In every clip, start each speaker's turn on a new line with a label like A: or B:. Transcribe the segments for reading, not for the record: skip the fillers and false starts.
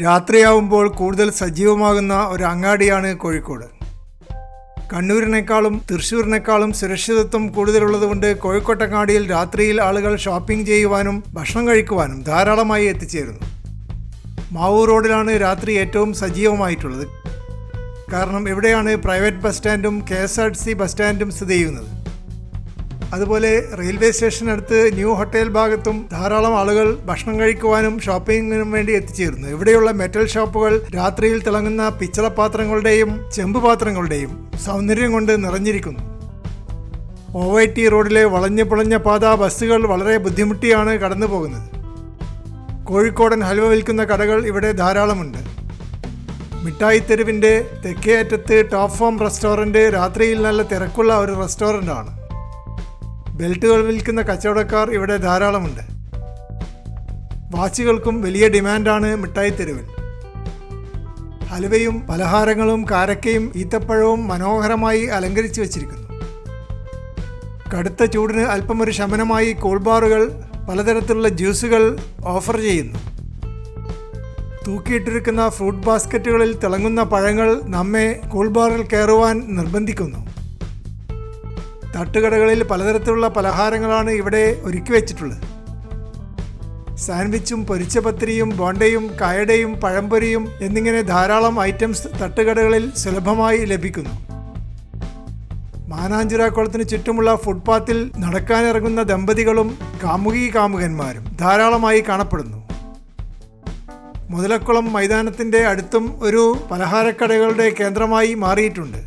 A: രാത്രിയാവുമ്പോൾ കൂടുതൽ സജീവമാകുന്ന ഒരു അങ്ങാടിയാണ് കോഴിക്കോട്. കണ്ണൂരിനേക്കാളും തൃശ്ശൂരിനേക്കാളും സുരക്ഷിതത്വം കൂടുതലുള്ളതുകൊണ്ട് കോഴിക്കോട്ടങ്ങാടിയിൽ രാത്രിയിൽ ആളുകൾ ഷോപ്പിംഗ് ചെയ്യുവാനും ഭക്ഷണം കഴിക്കുവാനും ധാരാളമായി എത്തിച്ചേരുന്നു. മാവൂർ റോഡിലാണ് രാത്രി ഏറ്റവും സജീവമായിട്ടുള്ളത്. കാരണം ഇവിടെയാണ് പ്രൈവറ്റ് ബസ് സ്റ്റാൻഡും KSRTC ബസ് സ്റ്റാൻഡും സ്ഥിതി ചെയ്യുന്നത്. അതുപോലെ റെയിൽവേ സ്റ്റേഷനടുത്ത് ന്യൂ ഹോട്ടൽ ഭാഗത്തും ധാരാളം ആളുകൾ ഭക്ഷണം കഴിക്കുവാനും ഷോപ്പിങ്ങിനും വേണ്ടി എത്തിച്ചേരുന്നു. ഇവിടെയുള്ള മെറ്റൽ ഷോപ്പുകൾ രാത്രിയിൽ തിളങ്ങുന്ന പിച്ചളപാത്രങ്ങളുടെയും ചെമ്പ് പാത്രങ്ങളുടെയും സൗന്ദര്യം കൊണ്ട് നിറഞ്ഞിരിക്കുന്നു. OIT റോഡിലെ വളഞ്ഞു പുളഞ്ഞ പാത ബസ്സുകൾ വളരെ ബുദ്ധിമുട്ടിയാണ് കടന്നു പോകുന്നത്. കോഴിക്കോടൻ ഹൽവ വിൽക്കുന്ന കടകൾ ഇവിടെ ധാരാളമുണ്ട്. മിഠായി തെരുവിൻ്റെ തെക്കേ അറ്റത്ത് ടോപ്പ് ഫോം റെസ്റ്റോറൻറ്റ് രാത്രിയിൽ നല്ല തിരക്കുള്ള ഒരു റെസ്റ്റോറൻ്റാണ്. ബെൽറ്റുകൾ വിൽക്കുന്ന കച്ചവടക്കാർ ഇവിടെ ധാരാളമുണ്ട്. വാച്ചുകൾക്കും വലിയ ഡിമാൻഡാണ് മിഠായി തെരുവിൽ. ഹലുവയും പലഹാരങ്ങളും കാരക്കയും ഈത്തപ്പഴവും മനോഹരമായി അലങ്കരിച്ചു വച്ചിരിക്കുന്നു. കടുത്ത ചൂടിന് അല്പമൊരു ശമനമായി കൂൾബാറുകൾ പലതരത്തിലുള്ള ജ്യൂസുകൾ ഓഫർ ചെയ്യുന്നു. തൂക്കിയിട്ടിരിക്കുന്ന ഫ്രൂട്ട് ബാസ്ക്കറ്റുകളിൽ തിളങ്ങുന്ന പഴങ്ങൾ നമ്മെ കൂൾബാറിൽ കയറുവാൻ നിർബന്ധിക്കുന്നു. തട്ടുകടകളിൽ പലതരത്തിലുള്ള പലഹാരങ്ങളാണ് ഇവിടെ ഒരുക്കി വെച്ചിട്ടുള്ളത്. സാൻഡ്വിച്ചും പൊരിച്ച പത്തിരിയും ബോണ്ടയും കായടയും പഴംപൊരിയും എന്നിങ്ങനെ ധാരാളം ഐറ്റംസ് തട്ടുകടകളിൽ സുലഭമായി ലഭിക്കുന്നു. മാനാഞ്ചിറ കുളത്തിന് ചുറ്റുമുള്ള ഫുട്പാത്തിൽ നടക്കാനിറങ്ങുന്ന ദമ്പതികളും കാമുകന്മാരും ധാരാളമായി കാണപ്പെടുന്നു. മുതലക്കുളം മൈതാനത്തിൻ്റെ അടുത്തും ഒരു പലഹാരക്കടകളുടെ കേന്ദ്രമായി മാറിയിട്ടുണ്ട്.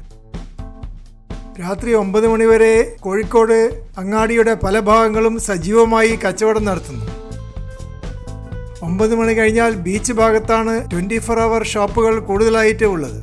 A: രാത്രി 9 മണിവരെ കോഴിക്കോട് അങ്ങാടിയുടെ പല ഭാഗങ്ങളും സജീവമായി കച്ചവടം നടത്തുന്നു. 9 മണി കഴിഞ്ഞാൽ ബീച്ച് ഭാഗത്താണ് 24 hour ഷോപ്പുകൾ കൂടുതലായിട്ട് ഉള്ളത്.